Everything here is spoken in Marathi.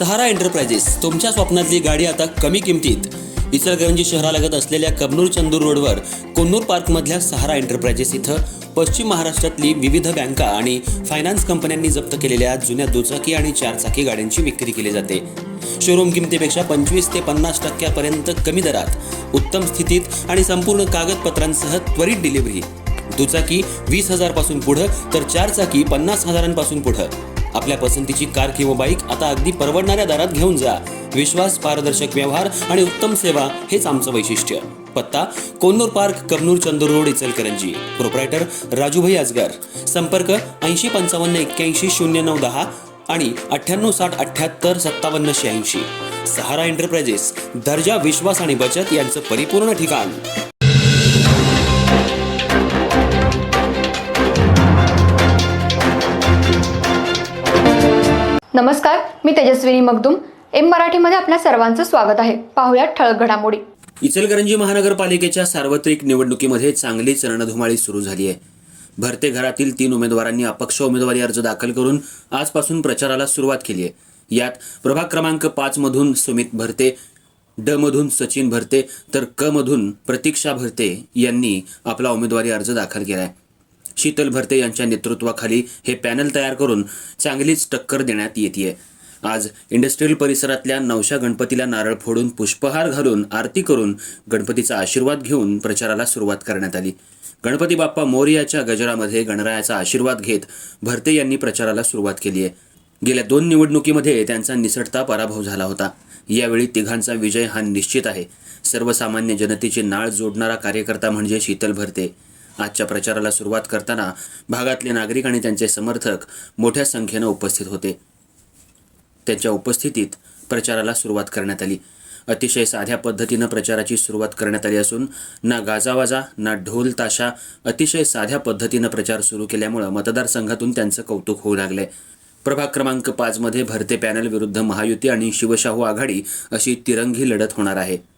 सहारा एंटरप्राइजेस तुमच्या स्वप्नातली गाडी आता कमी किमतीत. इचलकरंजी शहरालगत असलेल्या कबनूर चंदूर रोडवर कोन्नूर पार्कमधल्या सहारा एंटरप्राइजेस इथं पश्चिम महाराष्ट्रातली विविध बँका आणि फायनान्स कंपन्यांनी जप्त केलेल्या जुन्या दुचाकी आणि चारचाकी गाड्यांची विक्री केली जाते. शोरूम किमतीपेक्षा 25 ते 50% कमी दरात, उत्तम स्थितीत आणि संपूर्ण कागदपत्रांसह त्वरित डिलिव्हरी. दुचाकी 20,000 पासून पुढे तर चारचाकी 50,000 पासून पुढे. आपल्या पसंतीची कार किंवा बाईक आता अगदी परवडणाऱ्या दरात घेऊन जा. विश्वास, पारदर्शक व्यवहार आणि उत्तम सेवा हेच आमचं वैशिष्ट्य. पत्ता Konnur park, Kabnur Chandur road, Ichalkaranji. Proprietor Rajubhai Ajgar. संपर्क 8055810910 आणि 9860785786. सहारा एंटरप्राइजेस, दर्जा, विश्वास आणि बचत यांचं परिपूर्ण ठिकाण. नमस्कार, मी तेजस्विनी मगदूम. एम मराठीमध्ये आपल्या सर्वांचं स्वागत आहे. पाहूयात ठळक घडामोडी. इचलकरंजी महानगरपालिकेच्या सार्वत्रिक निवडणुकीमध्ये चांगलीच रणधुमाळी सुरू झाली आहे. भरते घरातील 3 उमेदवारांनी अपक्ष उमेदवारी अर्ज दाखल करून आजपासून प्रचाराला सुरुवात केली आहे. यात प्रभाग क्रमांक 5 मधून सुमित भरते, ड मधून सचिन भरते तर क मधून प्रतीक्षा भरते यांनी आपला उमेदवारी अर्ज दाखल केला आहे. शीतल भरते यांच्या नेतृत्वाखाली हे पॅनल तयार करून चांगलीच टक्कर देण्यात येते. आज इंडस्ट्रियल परिसरातल्या नवशा गणपतीला नारळ फोडून, पुष्पहार घालून, आरती करून, गणपतीचा आशीर्वाद घेऊन प्रचाराला सुरुवात करण्यात आली. गणपती बाप्पा मोरयाच्या गजरामध्ये गणरायाचा आशीर्वाद घेत भरते यांनी प्रचाराला सुरुवात केली आहे. गेल्या 2 निवडणुकीमध्ये त्यांचा निसटता पराभव झाला होता. यावेळी तिघांचा विजय हा निश्चित आहे. सर्वसामान्य जनतेची नाळ जोडणारा कार्यकर्ता म्हणजे शीतल भरते. आजच्या प्रचाराला सुरुवात करताना भागातले नागरिक आणि त्यांचे समर्थक मोठ्या संख्येनं उपस्थित होते. त्यांच्या उपस्थितीत प्रचाराला सुरुवात करण्यात आली. अतिशय साध्या पद्धतीनं प्रचाराची सुरुवात करण्यात आली असून ना गाजावाजा ना ढोल ताशा, अतिशय साध्या पद्धतीनं प्रचार सुरू केल्यामुळं मतदारसंघातून त्यांचं कौतुक होऊ लागलंय. प्रभाग क्रमांक 5 मध्ये भरते पॅनल विरुद्ध महायुती आणि शिवशाहू आघाडी अशी तिरंगी लढत होणार आहे.